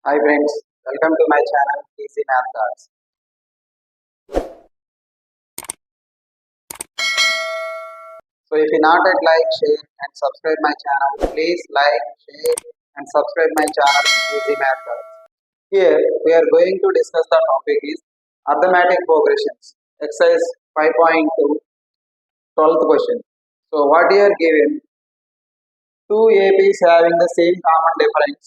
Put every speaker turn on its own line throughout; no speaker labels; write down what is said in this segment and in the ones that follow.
Hi friends, welcome to my channel Easy Math Cards. So if you not yet like, share and subscribe my channel, please like, share and subscribe my channel Easy Math Cards. Here we are going to discuss the topic is arithmetic progressions. Exercise 5.2, 12th question. So what you are given, two APs having the same common difference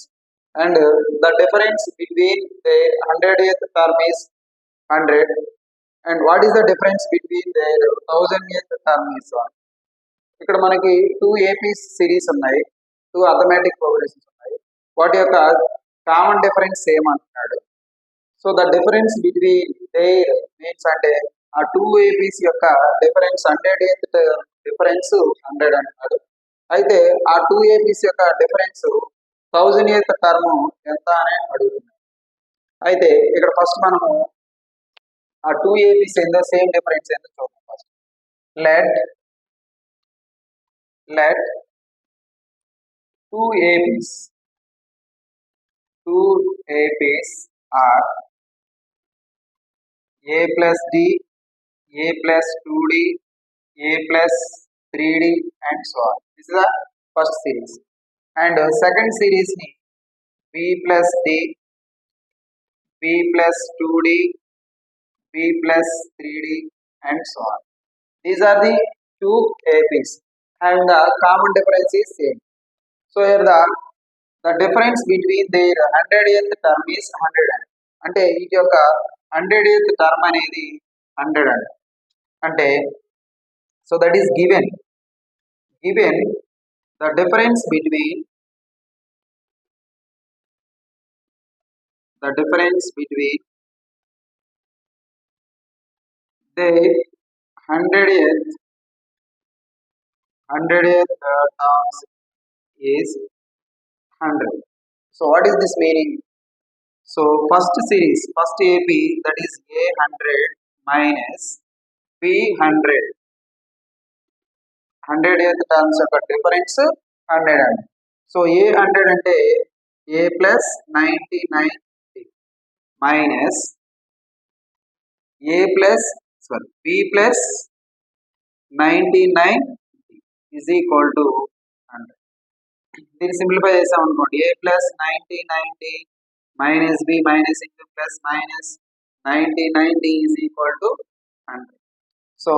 and the difference between the 100th term is 100 and what is the difference between their 1000th term is 1. ఇక్కడ మనకి two APs series ఉన్నాయి, two arithmetic progressions ఉన్నాయి. వాటి యొక్క common difference same అంటున్నాడు. So the difference between their means అంటే ఆ two APs యొక్క డిఫరెన్స్ 100th డిఫరెన్స్ 100 అంటున్నాడు. అయితే ఆ టూ ఏపీస్ యొక్క డిఫరెన్స్ 1000th టర్మ్ ఎంత అని అడుగుతున్నాడు. అయితే ఇక్కడ ఫస్ట్ మనము ఆ టూ ఏపీస్ ఏందో సేమ్ డిఫరెన్స్ ఏందో చూద్దాం. First let two APs are A plus D, A plus 2D, A plus 3D and so on. This is the first series. And second series ni B plus D, B plus 2D, B plus 3D and so on. These are the two APs and the common difference is same. So here the difference between their 100th term is 100 అంటే వీటి యొక్క 100th term అనేది 100 అంటే so that is given the difference between their 100th terms is 100. So what is this meaning? So first series, first AP, that is A100 minus B100. 100th terms యొక్క difference 100 అండి. So A100 అంటే A plus 99 minus B plus 99 is equal to 100. దీన్ని simplify చేసాం అనుకోండి, A plus 90 minus B minus into plus minus 90 is equal to 100. So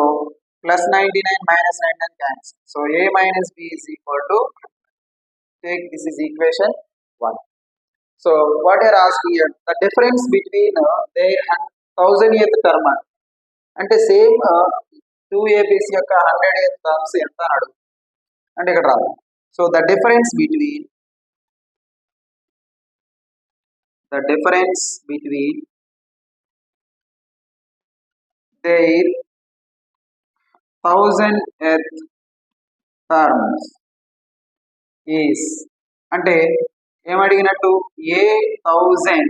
plus 99 minus 99 cancel. So A minus B is equal to, take this is equation 1. So what they are asking here, the difference between their 1000th term అంటే same two APs యొక్క 100th terms ఎంత అని అడుగు అంటే ఇక్కడ రాదు. So the difference between their 1000th terms is అంటే ఏమడిగినట్టు A1000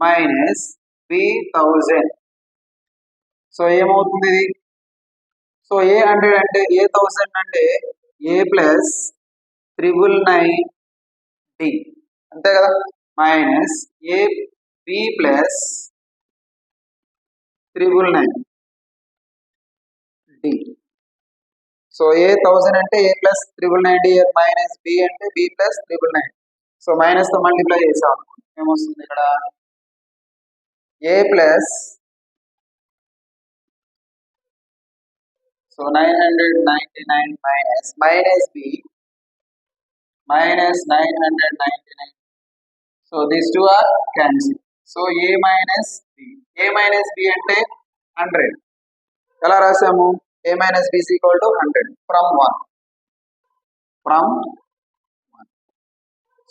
minus B1000. So ఏమవుతుంది ఇది? సో A100 అంటే A1000 అంటే A ప్లస్ 999D అంతే కదా, minus A B plus 999D. So A1000 అంటే A plus 999D minus B అంటే బి ప్లస్ 999. సో మైనస్ తో మల్టిప్లై చేసాం ఏమొస్తుంది ఇక్కడ A plus, so 999 minus B minus 999. So these two are cancelled. So A minus B అంటే 100. ఎలా రాసాము? A minus B is equal to 100 from 1.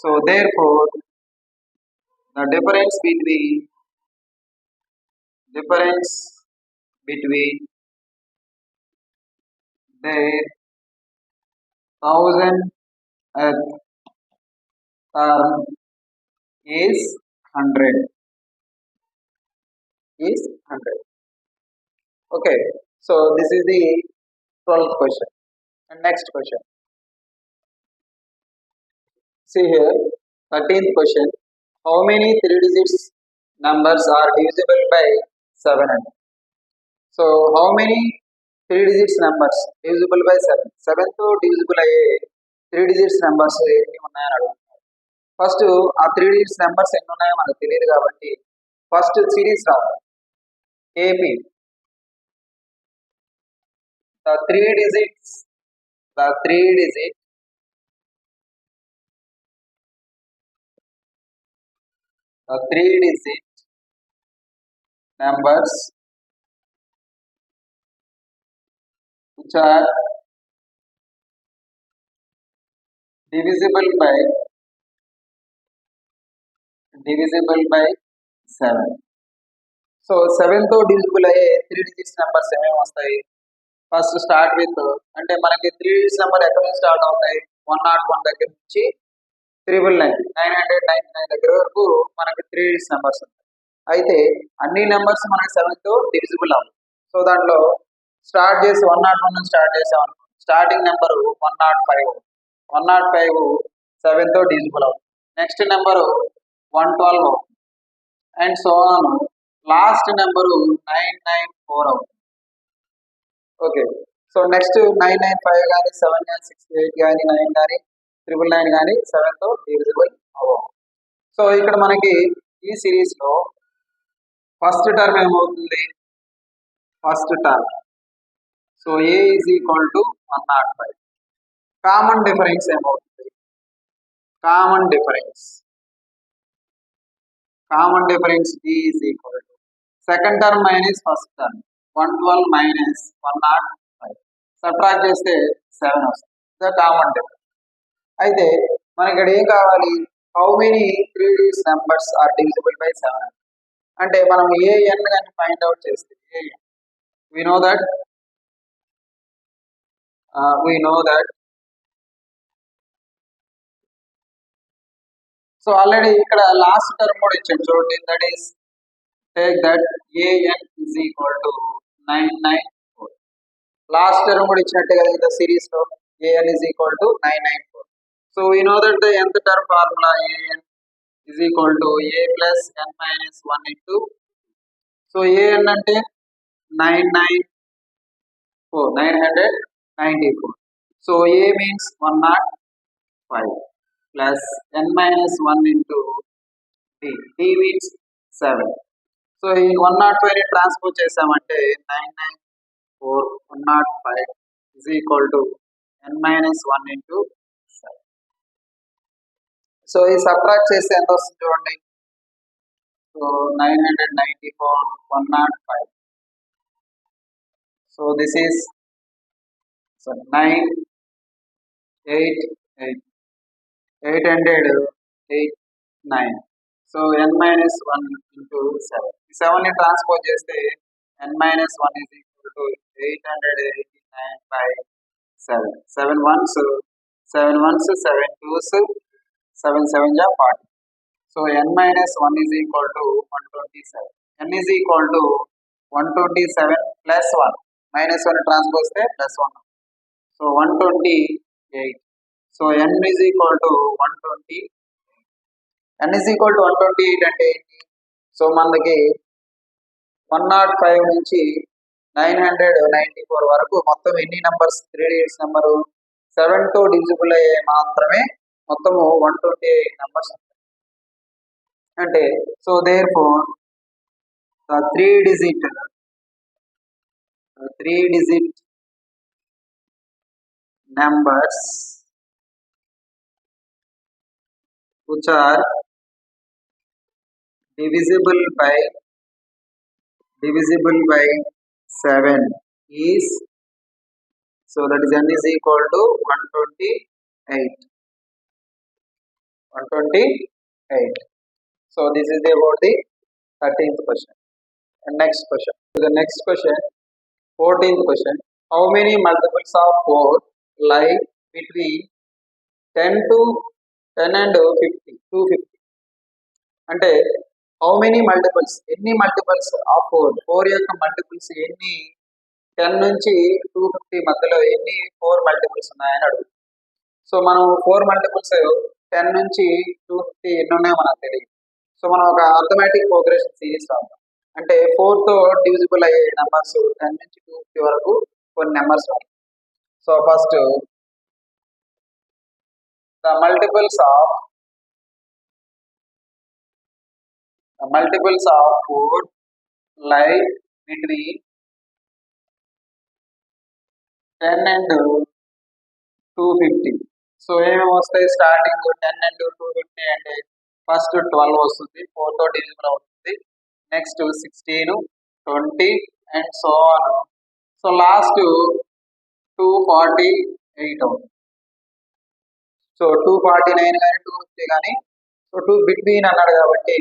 So therefore the difference between their 1000th term is 100. Okay, so this is the 12th question. And next question, see here 13th question. how many 3 digits numbers are divisible by 7 అండి. So how many 3 digits numbers divisible by 7? 7 తో divisible అయ్యే 3 digits numbers ఎన్ని ఉన్నాయని అడుగుతున్నారు. First ఆ 3 digits numbers ఎన్ని ఉన్నాయో మనకు తెలియదు కాబట్టి ఫస్ట్ సిరీస్ రావాలి. AP the 3 digits the 3 digit the 3 digit numbers which are divisible by 7. So 7 తో డివిజిబుల్ అయ్యే 3 డిజిట్స్ నెంబర్స్ ఏమేమి వస్తాయి? ఫస్ట్ స్టార్ట్ విత్, అంటే మనకి 3 డిజిట్స్ నెంబర్ ఎక్కడ నుంచి స్టార్ట్ అవుతాయి? 101 దగ్గర నుంచి 999 దగ్గర వరకు మనకి 3 డిజిట్స్ నెంబర్స్ ఉంటాయి. అయితే అన్ని నెంబర్స్ మనకి 7 తో డివిజిబుల్ అవ్వదు. సో దాంట్లో స్టార్ట్ చేసి 101 నుంచి స్టార్ట్ చేసాం, స్టార్టింగ్ నెంబరు 105. 105 7 తో డివిజిబుల్ అవుతుంది. Next number 112 and so on. Last number 994 అవుతుంది. ఓకే, సో నెక్స్ట్ 995 కానీ 7 కానీ 68 కానీ 9 కానీ 999 కానీ 7 తో డివిజిబుల్ అవ్వవు. సో ఇక్కడ మనకి ఈ సిరీస్ లో ఫస్ట్ టర్మ్ ఏమవుతుంది? First term. So a is equal to 105. Common difference ఏమవుతుంది? Common difference D is equal to second term minus first term. 112 minus 105 subtract చేస్తే 7 వస్తుంది. The common difference. అయితే మనకి ఇక్కడ ఏం కావాలి? How many 3 digits numbers are divisible by 7? అంటే మనం an కానీ ఫైండ్ అవుట్ చేస్తే we know that so already ఇక్కడ లాస్ట్ టర్మ్ కూడా ఇచ్చాడు చూడండి. That is take that an is equal to 994. Last term కూడా ఇచ్చినట్టే కదా ఇంత సిరీస్ లో an is equal to 994. So we know that the nth term formula an is equal to a plus n minus 1 into. So an అంటే 994. So a means 105 plus n minus 1 into d means 7. So ఈ 105 ని transpose చేసామంటే 994 105 is equal to n minus 1 into 7. So ఈ subtract చేస్తే ఎంత వస్తుంది చూడండి. So 994 105. So this is 889. So n minus 1 into 7. ఈ 7 ని ట్రాన్స్పోజ్ చేస్తే n minus 1 is equal to 889 by 7. 7 ones 7 ones 7 twos 7 7 ja 40. So n minus 1 is equal to 127. n is equal to 127 plus 1. Minus 1 transpose the plus 1. So 128. So n is equal to 120. n is equal to 128 అంటే ఏంటి? So మనకి 105 నుంచి 994 వరకు మొత్తం ఎన్ని numbers? 3 digits number 7 తో divisible అయ్యే మాత్రమే మొత్తము 128 నంబర్స్ అంటే. So therefore the 3 digit numbers which are divisible by 7 is, so that is n is equal to 128. So this is about the 13th question. And next question. The next question, 14th question. How many multiples of 4 lie between 10 and 50? 250. అంటే how many multiples, ఎన్ని multiples of 4 యొక్క multiples ఎన్ని 10 నుంచి 250 మధ్యలో ఎన్ని 4 multiples ఉన్నాయని అడుగుతుంది. So మనం 4 multiples 10 నుంచి 250 ఎన్ని ఉన్నాయో మనకు తెలియదు. సో మనం ఒక అర్థమెటిక్ ప్రోగ్రెషన్ సిరీస్ రాద్దాం. అంటే 4 తో డివిజిబుల్ అయ్యే నెంబర్స్ 10 నుంచి 250 వరకు కొన్ని నెంబర్స్ రాద్దాం. So first the multiples of 4 లై బిట్వీన్ 10 and 250. సో ఏమేమి వస్తాయి? స్టార్టింగ్ 10 and 250 అంటే ఫస్ట్ 12 వస్తుంది, 4 తో డివిజిబుల్ అవుతుంది. Next 16, 20 and so on. So last 248 అవుతుంది. సో 249 కానీ 250 కానీ, సో 2 బిట్వీన్ అన్నాడు కాబట్టి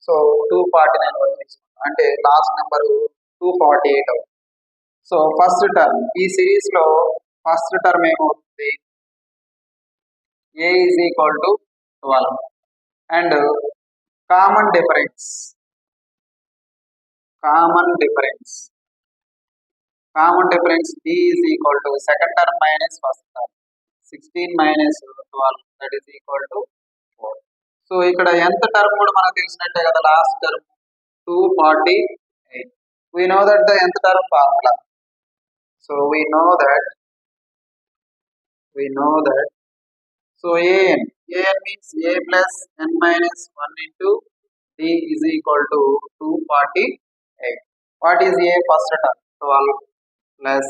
సో 249 వరకు తీసుకుంటాం. అంటే లాస్ట్ నెంబర్ 248 అవుతుంది. సో ఫస్ట్ టర్మ్ ఈ సిరీస్ లో ఫస్ట్ టర్మ్ ఏమవుతుంది? a is equal to 12 and common difference d is equal to second term minus first term 16 minus 12 that is equal to 4. So ఇక్కడ ఎంత term కూడా మనకు తెలిసినట్టే కదా, last term 248. we know that the nth term formula. So we know that so an means a plus n minus 1 into d is equal to 248. What is a? First term 12 plus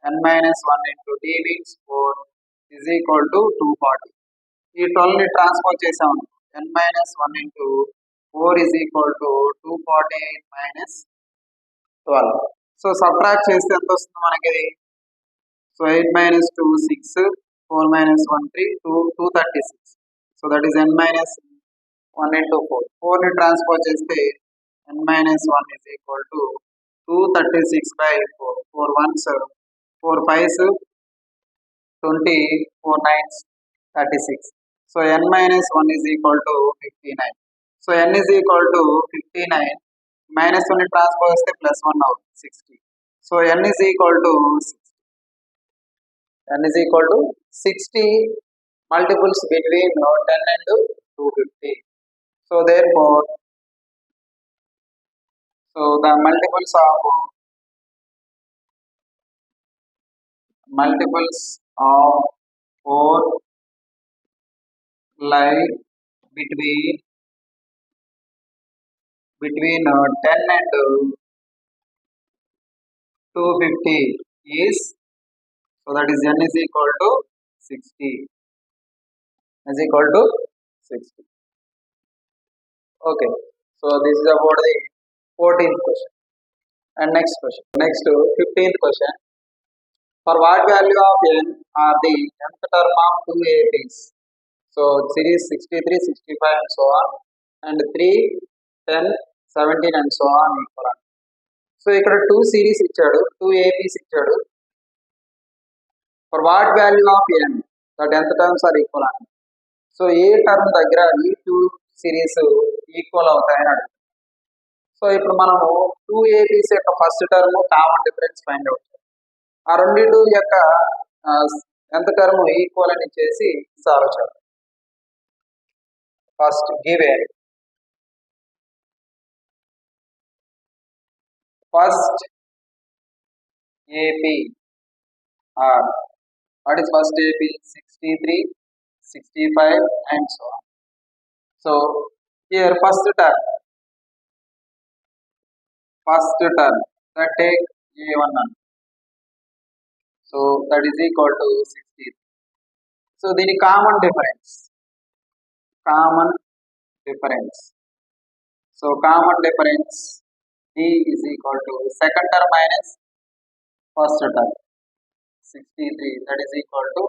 n minus 1 into d means 4 is equal to 240. ఈ 12 ని transfer చేసాము. n minus 1 into 4 is equal to 248 minus 12. So subtract చేస్తే ఎంత వస్తుంది మనకి? So 8 minus 2 6, 4 minus 1 3, 236. So that is n minus 1 into 4. 4 ని transfer చేస్తే n minus 1 is equal to 236 by 4. 4 1s 4 5s 20, 4 9s 36. So n minus 1 is equal to 59. So n is equal to 59. Minus 1 transfer చేస్తే plus 1 అవుతుంది 60. So n is equal to 60 multiples between 10 and 250. So therefore, the multiples of 4 lie between 10 and 250 is, so that is n is equal to 60. Okay, so this is about the 14th question. And next 15th question. For what value of n are the nth term of two APs? So series 63, 65 and so on, and 3, 10, 17 and so on equal. So ఇక్కడ 2 series ఇచ్చాడు, 2 APs ఇచ్చాడు. For what value of n the nth terms are equal. So A term దగ్గర ఈ 2 series equal అవుతాయని అడుగుతాం. So ఇప్పుడు మనము 2 APs యొక్క first term common difference find out చేయాలి. ఆ రెండింటి యొక్క nth టర్మ్ ఈక్వల్ అని చేసి సాల్వ్ చేయాలి. First given first AP are, what is first AP? 63, 65 and so on. So here first term that take A1 on. So that is equal to 63. So the common difference. So common difference D is equal to second term minus first term 63, that is equal to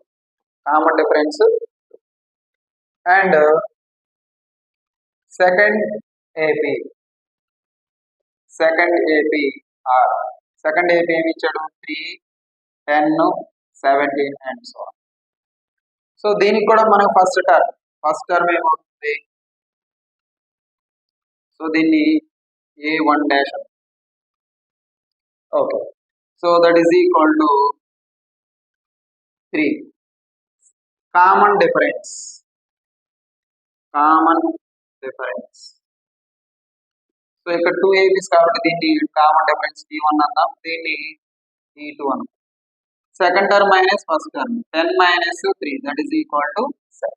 common difference, and second AP are second AP ఇచ్చాడు 3, 10, 17 and so on. So దీనికి కూడా మనకు first term ఏమవుతుంది? So దీన్ని A1 dash. Okay, so that is equal to 3. Common difference so ఇక్కడ 2 ఏబీస్ కాబట్టి దీన్ని common difference D1 అన్నాం, దీన్ని D2 అన్నాం. Second term minus first term 10 minus 3 that is equal to 7.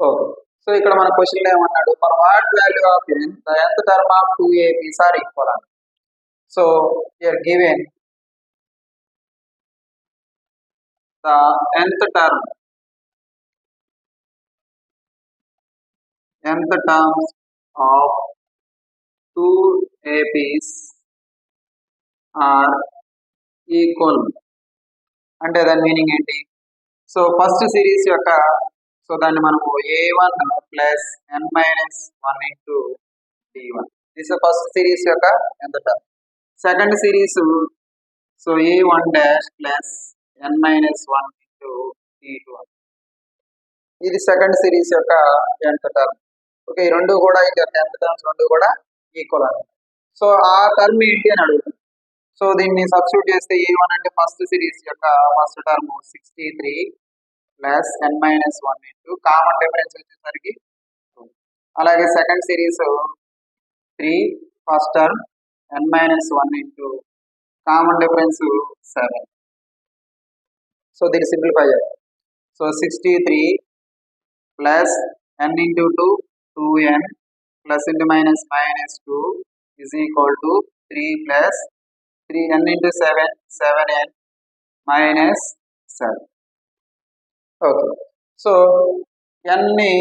Okay, so ఇక్కడ మన క్వశ్చన్ ఏమన్నాడు, for what value of n the nth term of 2 APs are equal అని. So here given the nth terms of 2 APs are equal. అంటే దాని meaning ఏంటి? So first series యొక్క so దాన్ని మనము A1 plus n minus 1 into D1 this first series యొక్క nth term. Second series so A1 dash plus n minus 1 into D2 ఇది second series యొక్క nth term. Okay, ఈ రెండు కూడా nth టర్మ్స్ రెండు కూడా ఈక్వల్ అని. సో ఆ టర్మ్ ఏంటి అని అడుగుతుంది. సో దీన్ని సబ్స్టిట్యూట్ చేస్తే A1 అంటే ఫస్ట్ సిరీస్ యొక్క first term 63 plus n minus 1 into common difference వచ్చేసరికి 2. అలాగే second series 3 first term n minus 1 into common difference 7. So దీన్ని సింప్లిఫై చేయాలి. So 63 plus n into 2 2n plus into minus minus 2 is equal to 3 plus 3n into 7 7n minus 7. Okay, so n ని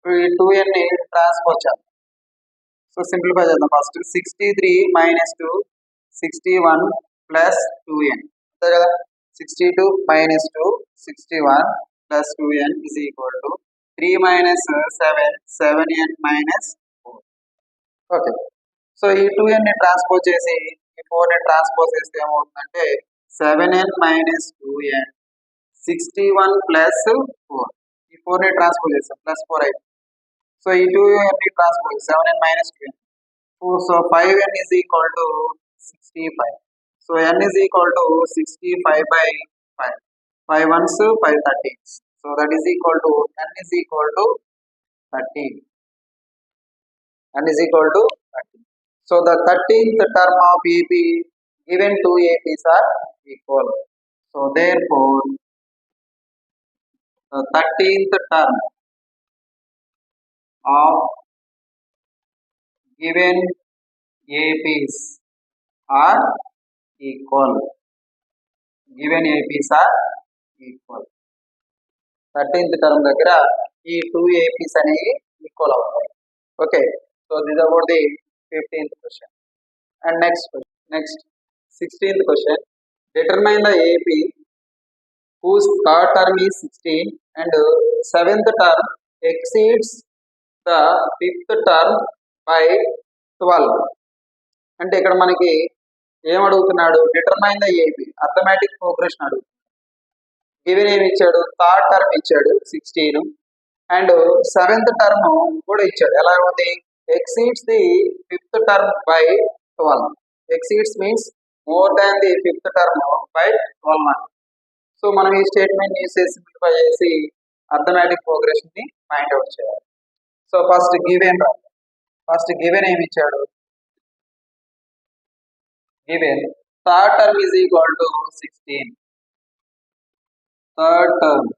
2n ని transpose చేద్దాం. So simplify చేద్దాం. First 63 minus 2 61 plus 2n అంతే కదా. 62 minus 2 61 plus 2n is equal to 3 minus 7 7n minus 4. Okay, so ఈ 2n ని transpose చేసి ఈ 4 ని ట్రాన్స్పోజ్ చేస్తే ఏమవుతుందంటే 7n మైనస్ 2n 61 ప్లస్ 4. ఈ 4 ని ట్రాన్స్పోజ్ చేస్తాం ప్లస్ 4 అయితే సో ఈ 2n ని transpose 7n minus 2n 4. So 5n is equal to 65. So n is equal to 65 by 5. 5 ones 5 13s. So that is equal to n is equal to 13. N is equal to 13. So the 13th term of AP given two APs are equal. So therefore the 13th term of given APs are equal. Given APs are equal. 13th term దగ్గర ఈ 2 APs అనేవి equal అవుతాయి. Okay, so this is about the 15th question. And next 16th question. Determine the AP whose third term is 16 and 7th term exceeds the 5th term by 12. అంటే ఇక్కడ మనకి ఏం అడుగుతున్నాడు, determine the AP arithmetic progression అడుగుతున్నాడు. Given ఏమి ఇచ్చాడు, third term ఇచ్చాడు 16 and 7th term కూడా ఇచ్చాడు. ఎలా ఉంది, exceeds the 5th term by 12. Exceeds means more than the 5th term by 12. So మనం ఈ స్టేట్మెంట్ యూస్ చేసి సింప్లిఫై చేసి అర్థమెటిక్ ప్రోగ్రెషన్ ని ఫైండ్ అవుట్ చేయాలి. సో ఫస్ట్ గివెన్ ఏమి ఇచ్చాడు, given third term is equal to 16. Third term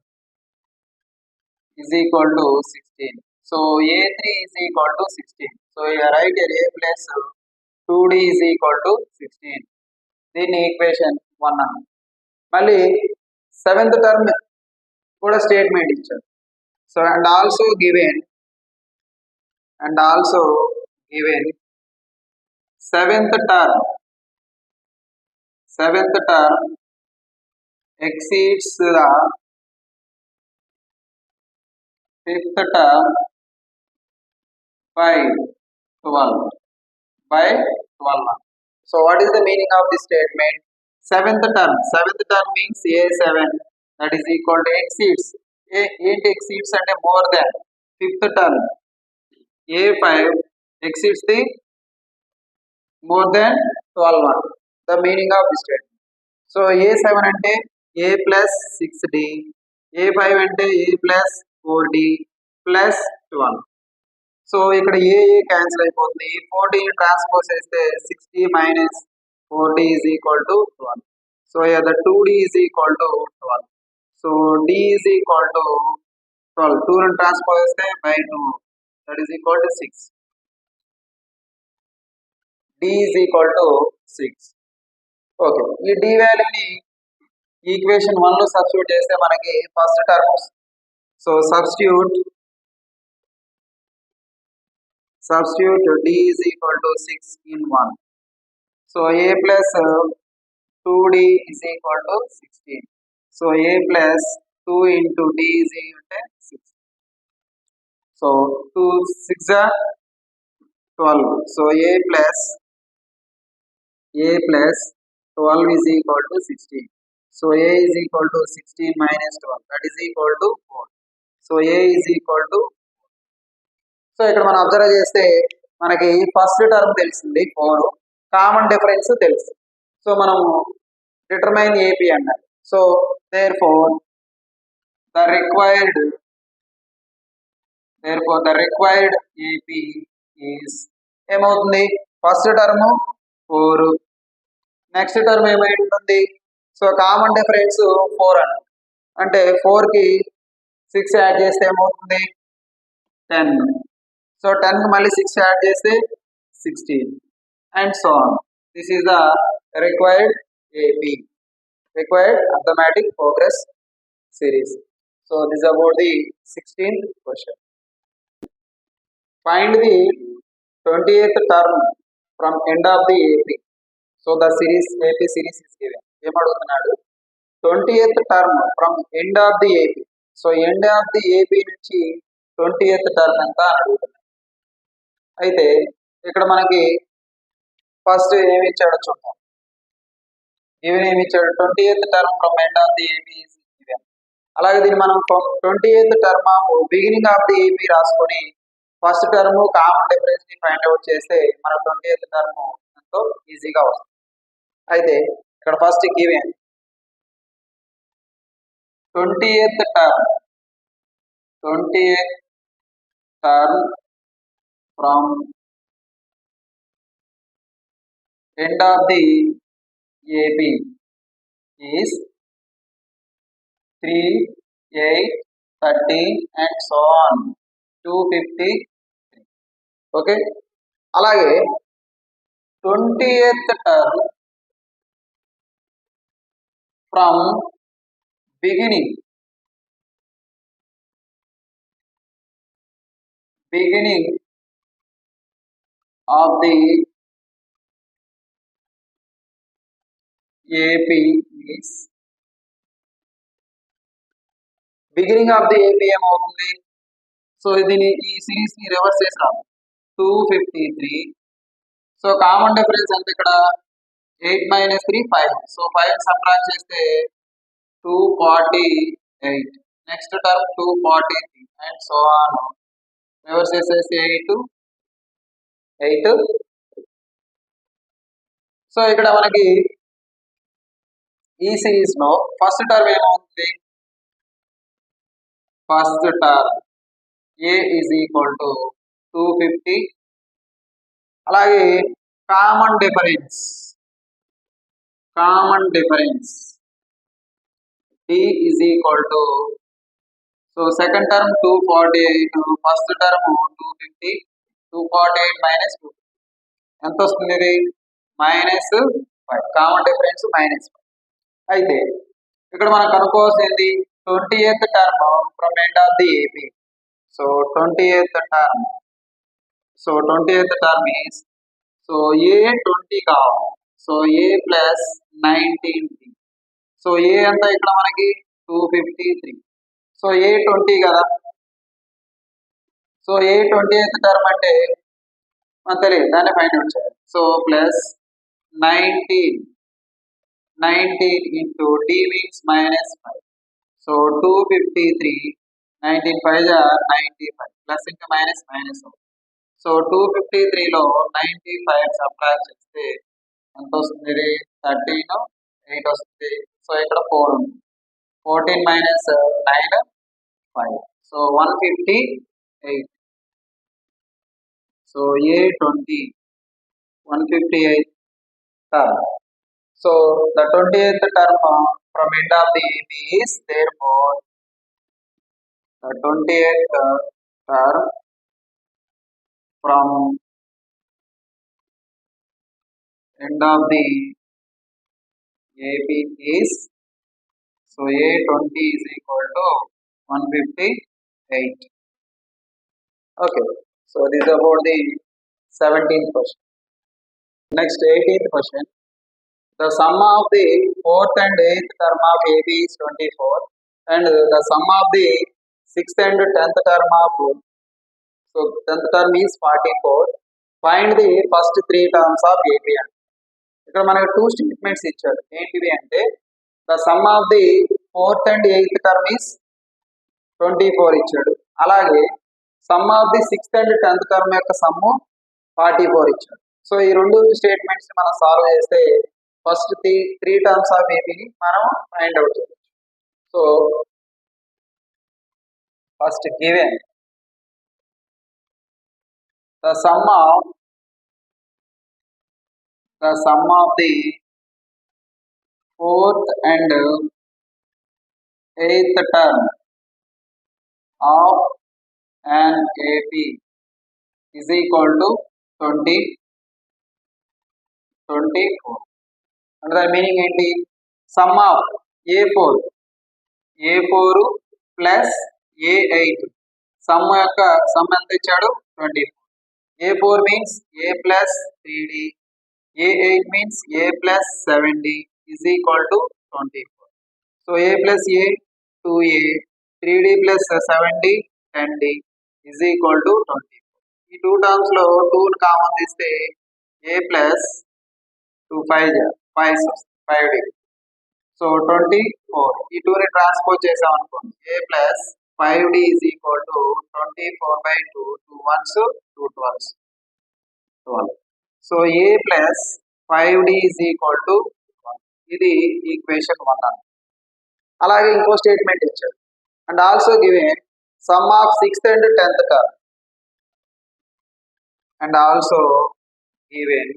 is equal to 16. So A3 is equal to 16. So you write here A plus 2D is equal to 16. దీన్ని equation 1 అన్నాం. మళ్ళీ 7th term కూడా statement ఇచ్చాడు. So and also given 7th term exceeds the 5th term by 12. So what is the meaning of this statement? 7th term means A7 that is equal to exceeds. Exceeds అంటే more than 5th term. A5 exceeds the more than 12. The meaning of this statement. So A7 అంటే A plus 6D, A5 అంటే A plus 4D plus 12. So ఇక్కడ ఏ cancel అయిపోతుంది, 40 transpose చేస్తే 60 minus 40 is equal to 12. So the 2d is equal to 12. So d is equal to 12. 2 transpose చేస్తే by 2, that is equal to 6. d is equal to 6. Okay, ఈ d వాల్యూని equation 1 లో substitute చేస్తే మనకి first term వస్తుంది. So substitute d is equal to 6 in 1. So a plus 2d is equal to 16. So a plus 2 into d is equal to 6. So 2 6 are 12. So a plus 12 is equal to 16. So a is equal to 16 minus 12, that is equal to 4. So a is equal to, so ఇక్కడ మనం observe చేస్తే మనకి first term తెలిసింది 4, common difference తెలుసు. So మనము determine AP అన్నారు. So therefore the required AP is ఏమవుతుంది, first term 4, next term ఏమై ఉంటుంది, సో కామన్ డిఫరెన్స్ 4 అన్న, అంటే 4కి 6 యాడ్ చేస్తే ఏమవుతుంది 10. సో 10 మళ్ళీ 6 యాడ్ చేస్తే 16 and so on. This is the required AP, required arithmetic progression series. So this about the 16th question. Find the 28th term from end of the AP. So the series AP series is given. ఏమడుగుతున్నాడు, 28th term from end of the AP. So end of the AP నుంచి 28th term ఎంత అని అడుగుతున్నాడు. అయితే ఇక్కడ మనకి first ఏమి ఇచ్చాడో చూద్దాం. ఈవెన్ ఏమి ఇచ్చాడు, 28th term from end of the AP is given. అలాగే దీన్ని మనం 28th term of beginning of the AP రాసుకొని ఫస్ట్ టర్మ్ కామన్ డిఫరెన్స్ ని ఫైండ్ అవుట్ చేస్తే మన 28th టర్మ్ ఎంతో ఈజీగా వస్తుంది. అయితే ఇక్కడ first given 28th term from end of the AB is 3, 8, 13 and so on 253. Okay, అలాగే 20th term from beginning of the AP is, beginning of the AP ఏమవుతుంది, సో దీని ఈ సిరీస్ ని రివర్స్ చేసి రాదు, 253. సో కామన్ డిఫరెన్స్ అంటే ఇక్కడ 8 minus 3 5. So 5 subtract చేస్తే 248. Next term 243 and so on. Reverse చేసేసి 8. సో ఇక్కడ మనకి ఈ సిరీస్ లో ఫస్ట్ టర్మ్ ఏమవుతుంది, first term A is equal to 250. అలాగే common difference D is equal to, so second term 248, first term 250. 248 minus 2 ఎంత వస్తుంది, ఇది -5. Common difference -5. అయితే ఇక్కడ మనం కనుక్కోవాల్సింది 20th term from end of the AP. So 20th term is, so ఏ 20 కావాలి. So ఏ plus 19. So ఏ అంతా ఇక్కడ మనకి 253. సో ఏ 20 కదా. సో ఏ 20th టర్మ్ అంటే మనకు తెలియదు, దాన్ని ఫైండ్ అవుట్ చేయాలి. So plus 19 into d means -5. So 253, 19 5 are 95, plus into minus అవుతుంది. సో 253 లో 95 సబ్ట్రాక్ట్ చేస్తే ఎంత వస్తుంది, 13, 8 వస్తుంది. సో ఇక్కడ 4 ఉంది. 14 minus 9 5. So 158. So A20, 158th term. So the 20th term from end of the AP is therefore the 20th term from end of the AP is, so A20 is equal to 158. Okay, so this is about the 17th question. Next 18th question. The sum of the 4th and 8th term of AB is 24 and the sum of the 6th and 10th term of, so 10th term is 44. Find the first 3 terms of AB. ఇక్కడ మనకి 2 statements ఇచ్చారు. ఏంటివి అంటే the sum of the 4th and 8th term is 24 ఇచ్చాడు. అలాగే some of the 6th and 10th term యొక్క sum 44 ఇచ్చాడు. So ఈ రెండు స్టేట్మెంట్స్ మనం సాల్వ్ చేస్తే ఫస్ట్ 3 టర్మ్స్ ఆఫ్ ఏబిని మనం ఫైండ్ అవుట్ చేయొచ్చు. So first given the sum of the 4th and 8th term of an AP is equal to 24. And the meaning ఏంటి? Some of A4 plus A8 some యొక్క some ఎంత ఇచ్చాడు? 24. A4 means A plus 3D, A8 means A plus 7D is equal to 24. So A plus A 2A, 3D plus 7D 10D is equal to 24. ఈ 2 terms లో 2 common తీస్తే A plus 2 5D. So 24. ఈ 2 ని transpose చేసాం అనుకోండి. A plus 5D is equal to 24/2. 2 ones 2 12s 12. So A plus 5D is equal to 1. ఇది equation 1 అన్న. అలాగే ఇంకో స్టేట్మెంట్ ఇచ్చారు. And also given some of 6th and 10th term and also given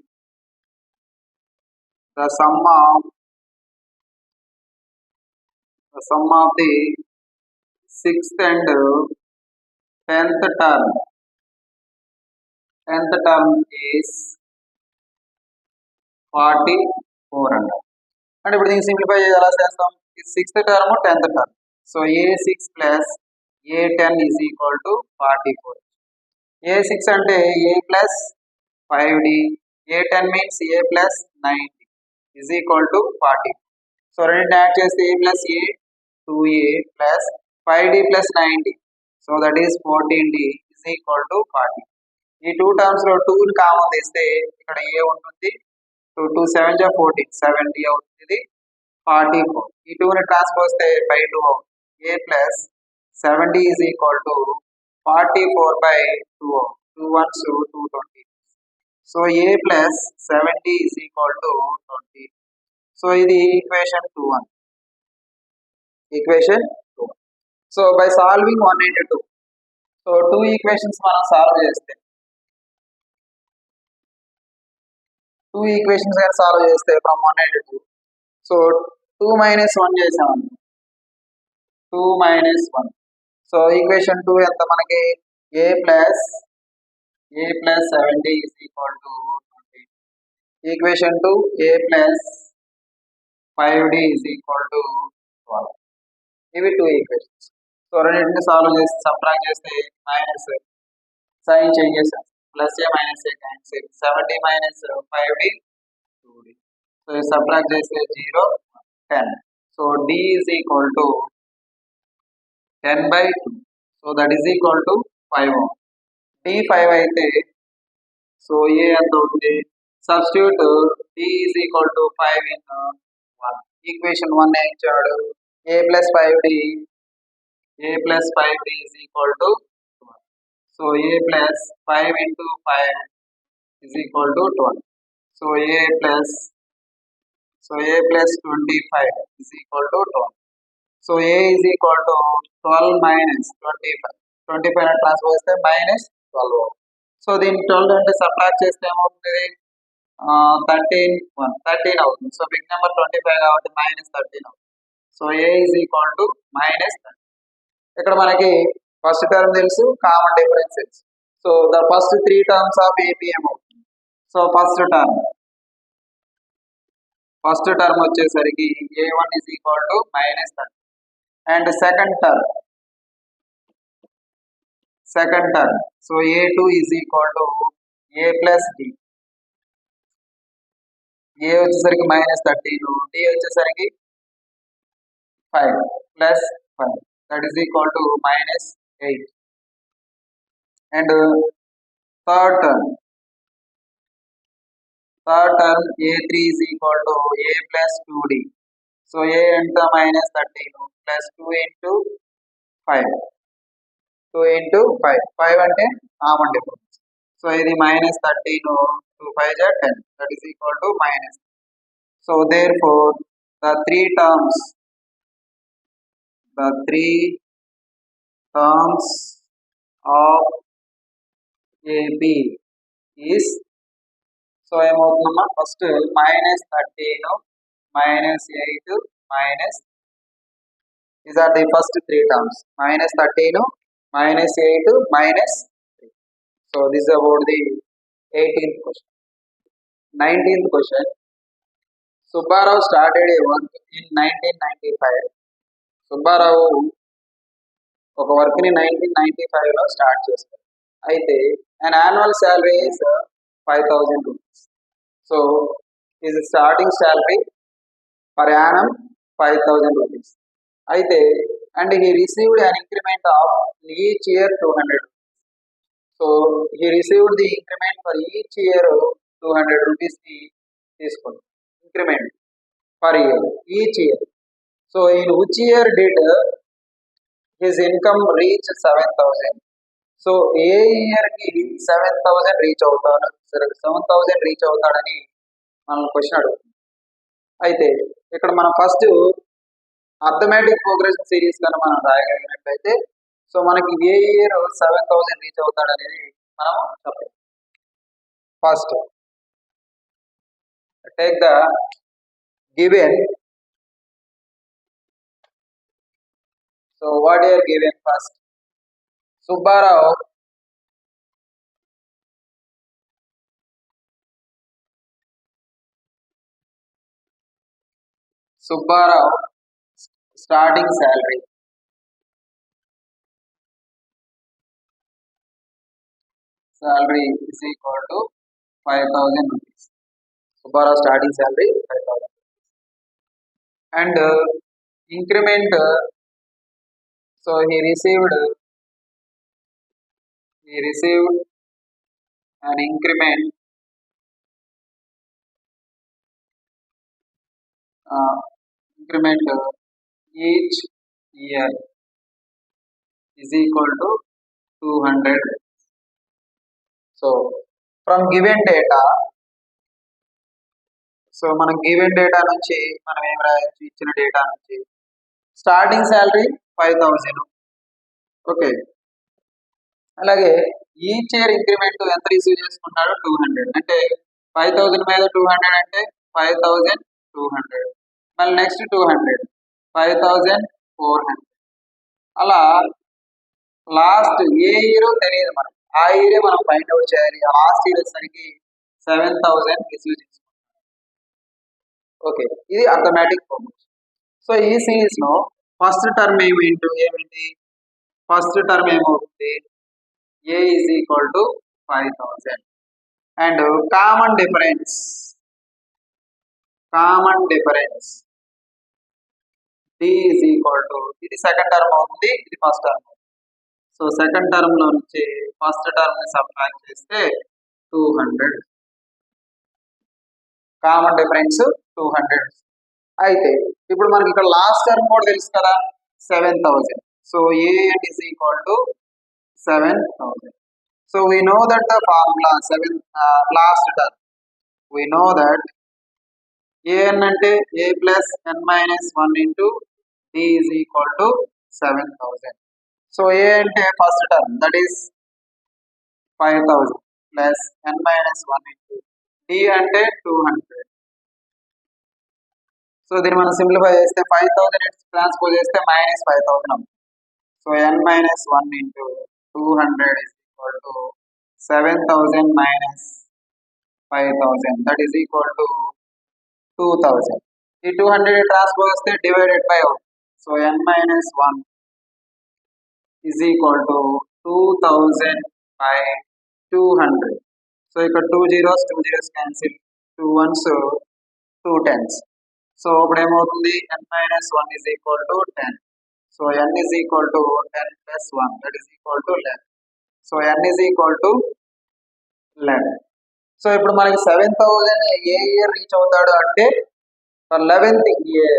the sum of the 6th and 10th term is 44 అన్నారు. అంటే ఇప్పుడు దీన్ని simplify ఎలా చేస్తాం? 6th term 10th term. So A6 plus A10 is equal to 44. A6 అంటే A plus 5D, A10 means A plus 9D is equal to 44. So రెండు add చేస్తే A plus A 2A plus 5D plus 9D, so that is 14D is equal to 40. ఈ 2 terms లో 2 common తీస్తే ఇక్కడ A ఉంటుంది. 2 7 14, 7D అవుతుంది. ఇది 44. ఈ 2 ని ట్రాన్స్పోజ్ చేస్తే బై 2 అవుతుంది. A plus 7D is equal to 44/2. 2 ones 2 20. So A plus 7D is equal to 20. So ఇది equation 2. Equation 2. So by solving 1 and 2, so 2 equations మనం సాల్వ్ చేస్తే 2 ఈక్వేషన్స్ కానీ సాల్వ్ చేస్తే ఫ్రమ్ 1 and 2, సో 2 minus 1 చేసామని 2 minus 1. So equation 2 ఎంత మనకి? A plus 7D is equal to 20. Equation 2 A plus 5D is equal to 12. ఇవి 2 equations. So రెండింటిని solve చేసి సబ్ట్రాక్ట్ చేస్తే మైనస్ సైన్ చేంజ్ చేసాం. Plus A minus A cancel. 7D minus 5D 2D. So subtract చేస్తే 0 10. So D is equal to 10/2. So that is equal to 5 Ohm. D 5 అయితే so A ఎంత అవుతుంది? Substitute D is equal to 5 in 1. Equation 1 ఇచ్చాడు. A plus 5D is equal to 12. So A plus 5 into 5 is equal to 12. So A plus 25 is equal to 12. So A is equal to 12 minus 25. 25 transpose చేస్తే minus 12. So దీన్ని 12 అంటే subtract చేస్తే ఏమవుతుంది? 13 అవుతుంది. So big number 25 కాబట్టి -13 అవుతుంది. So A is equal to -13. ఇక్కడ మనకి ఫస్ట్ టర్మ్ తెలుసు, కామన్ డిఫరెన్స్ తెలుసు. So the first 3 terms of AP ఏమవుతుంది? సో ఫస్ట్ టర్మ్ వచ్చేసరికి A1 is equal to -13 and second term so A2 is equal to A plus D. A వచ్చేసరికి -13, D వచ్చేసరికి 5 plus 5 that is equal to -8 and third term A3 is equal to A plus 2D. So A ఎంత? -13 plus 2 into 5 5 అంటే common difference. So ఇది -13 2 5 10 that is equal to -. So therefore the three terms of AB is, so ఏమవుతుందమ్మా? First -13 -8 these are the first three terms. -13 -8 -3. So this is about the 18th question. 19th question. Subbarao started a work in 1995. Subbarao ఒక work ని 1995 లో start చేశారు. అయితే an annual salary is 5,000 rupees. So his starting salary per annum 5,000 rupees. అయితే and he received an increment of each year 200 rupees. So he received the increment for each year 200 rupees ని తీసుకుంది increment per year each year. So in which year did his income reach 7,000? So A year కి 7,000 reach అవుతాడు? 7,000 reach అవుతాడని మనం question అడుగుతుంది. అయితే ఇక్కడ మనం ఫస్ట్ అర్థమెటిక్ ప్రోగ్రెషన్ సిరీస్ కన్నా మనం రాయగలిగినట్లయితే సో మనకి ఏ ఇయర్ 7,000 రీచ్ అవుతాడనేది మనం చెప్పాలి. First take the given. So what are given first? Subbarao starting salary is equal to 5,000 rupees. Subbarao starting salary 5,000 and increment. So he received an increment each year is equal to 200. So from given data, so మనం given data నుంచి మనం ఏం రాయొచ్చు? ఇచ్చిన data నుంచి starting salary 5,000. Okay, అలాగే each year increment ఎంత receive చేసుకున్నాడు? 200. అంటే 5,000 మీద 200 అంటే 5,200. మళ్ళీ నెక్స్ట్ 200 5,400. అలా లాస్ట్ ఏ ఇయర్ తెలియదు మనకి, ఆ ఇయరే మనం ఫైండ్ అవుట్ చేయాలి. లాస్ట్ ఇయర్ వచ్చేసరికి 7,000 రిసీవ్ చేసుకున్నాం. ఓకే, ఇది అర్థమెటిక్ ప్రోగ్రెషన్. సో ఈ సిరీస్ లో ఫస్ట్ టర్మ్ ఏమిటి? ఫస్ట్ టర్మ్ ఏమవుతుంది? A is equal to 5,000 and common difference D is equal to, ఇది సెకండ్ టర్మ్ అవుతుంది, ఇది first term. So second term లో నుంచి ఫస్ట్ టర్మ్ ని సబ్ట్రాక్ట్ చేస్తే 200. Common difference 200. అయితే ఇప్పుడు మనకి ఇక్కడ లాస్ట్ టర్మ్ కూడా తెలుసు కదా, 7,000. So A is equal to 7,000. So we know that the formula last term, we know that an అంటే a plus n minus 1 into d is equal to 7,000. So a అంటే first term, that is 5,000. Plus n minus 1 into d అంటే 200. So దీన్ని మనం simplify చేస్తే 5000 transpose చేస్తే minus 5000. So n minus 1 into 200 is equal to 7000 minus 5000, that is equal to 2000. ఈ 200 transpose చేస్తే divided by అవుతుంది. So n minus 1 is equal to 2000 by 200. So ఇక్కడ 2 zeros cancel, 2 ones 2 tens. So ఇప్పుడు ఏమవుతుంది, n minus 1 is equal to 10. So n is equal to 10 plus 1, that is equal to 11. So n is equal to 11. So ఇప్పుడు మనకి 7000 ఏ year reach అవుతాడు అంటే 11th year,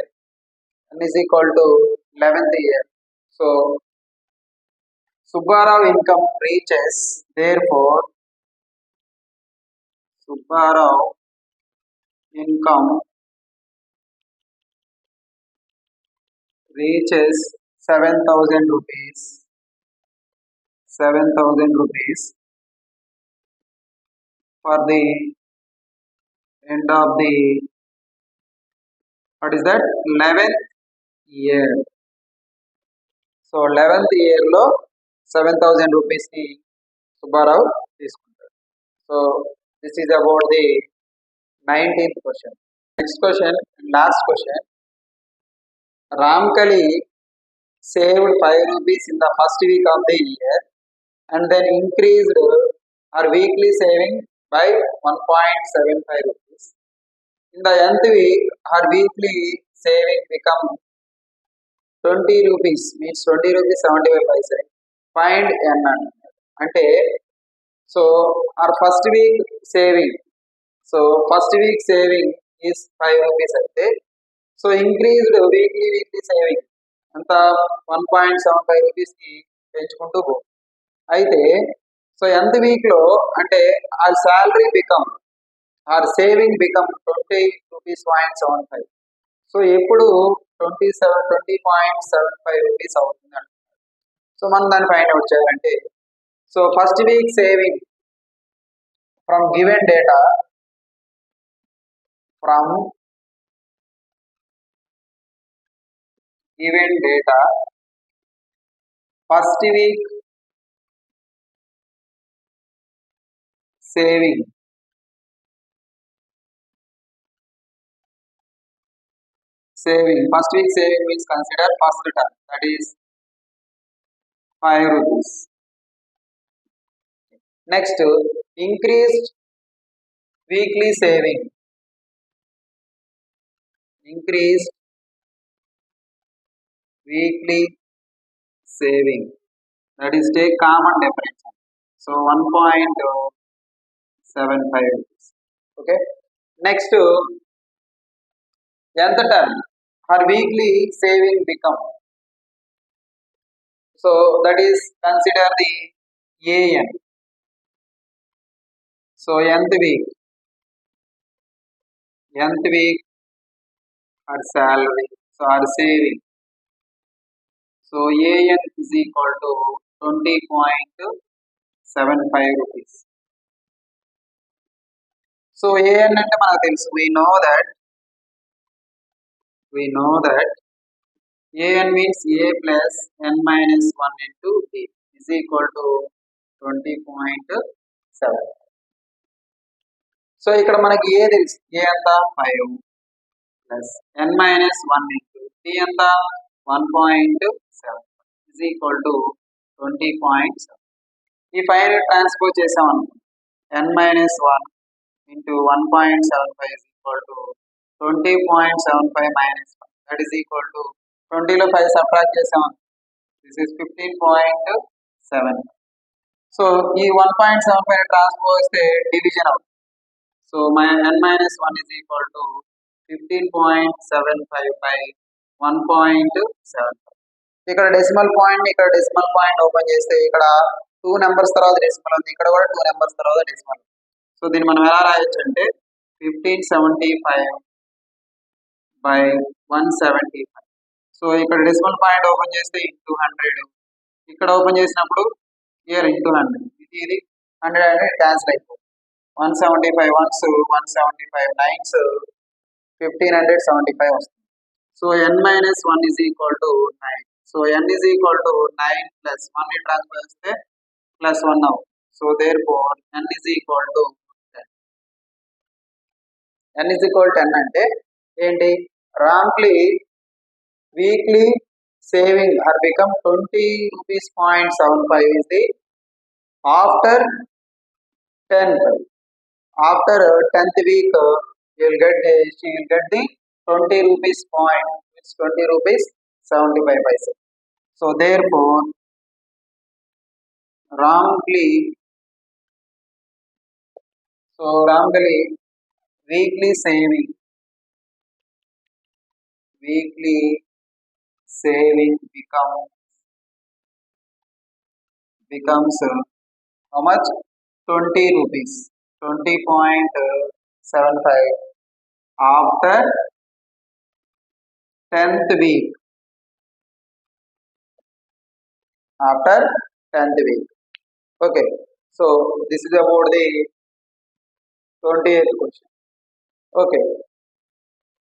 n is equal to 11th year. So Subbarao income reaches, therefore Subbarao income reaches 7,000 rupees. 7,000 rupees for the end of the, what is that, 11th year. So 11th year లో 7,000 rupees ని సుబ్బారావు తీసుకుంటాడు. So this is about the 19th question. Next question, last question. Ramkali saved 5 rupees in the first week of the year and then increased her weekly saving by 1.75 rupees. In the nth week, her weekly saving become 20 rupees, means 20 rupees 75 paise. Find n అంటే so our first week saving, so first week saving is 5 rupees అయితే so increased weekly saving అంత 1.75 rupees కి పెంచుకుంటూ పో. అయితే so nth week లో అంటే ఆ salary become or saving become 20 rupees 0.75. సో ఎప్పుడు 20.75 rupees అవుతుంది అంటున్నారు. సో మనం దాన్ని ఫైండ్ అవుట్ చేయాలంటే so first week saving from given data, from given data, first week saving first week saving means consider first term, that is 5 rupees. Next, increased weekly saving, increased weekly saving, that is take common difference, so 1.75 rupees. Okay, next nth term, her weekly saving become, so that is consider the an. So nth week her salary, so her saving, so an is equal to 20.75 rupees. So an అంటే మనకు తెలుసు, we know that an means a plus n minus 1 into b is equal to 20.7. So ఇక్కడ మనకి ఏ తెలుసు, ఏ ఎంత 5 plus n minus 1 into b ఎంత 1.7 is equal to 20.7. ఈ 5 transpose చేసాం అనుకో, n minus 1 into 1.75 is equal to 20.75 minus 1, that is equal to 20 లో 5 subtract చేసాం, this is 15.7. సో ఈ 1.75 ట్రాన్స్పోజ్ చేస్తే డివిజన్ అవుతుంది. So n minus 1 is equal to 15.75 by 1.75. ఇక్కడ డెసిమల్ పాయింట్ ఓపెన్ చేస్తే ఇక్కడ 2 నెంబర్స్ తర్వాత డెసిమల్ ఉంది, ఇక్కడ కూడా 2 నెంబర్స్ తర్వాత డెసిమల్. సో దీన్ని మనం ఎలా రాయొచ్చు అంటే 1575 by 175. సో ఇక్కడ డెసిమల్ పాయింట్ ఓపెన్ చేస్తే ఇంటూ 100, ఇక్కడ ఓపెన్ చేసినప్పుడు ఇయర్ ఇంటూ 100, ఇది 100 cancel అయిపోతుంది. 175 ones, 175 nines, 1575 వస్తుంది. So n minus 1 is equal to 9. So n is equal to 9 plus 1 ని ట్రాన్స్ఫర్ చేస్తే ప్లస్ 1 అవుతుంది. So therefore n is equal to 10. n is equal to 10 అంటే ఏంటి? రాంప్లీ weekly saving or become 20 rupees 0.75 is the after 10th. After 10th week, she will get the 20 rupees point, it's 20 rupees 75 paise. So therefore, wrongly weekly saving becomes how much? 20 rupees, 20.75 after 10th week. After 10th week. Okay. So this is about the 28th question. Okay.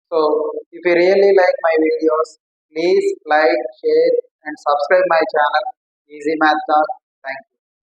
So if you really like my videos, please like, share and subscribe my channel Easy Math Talk. Thank you.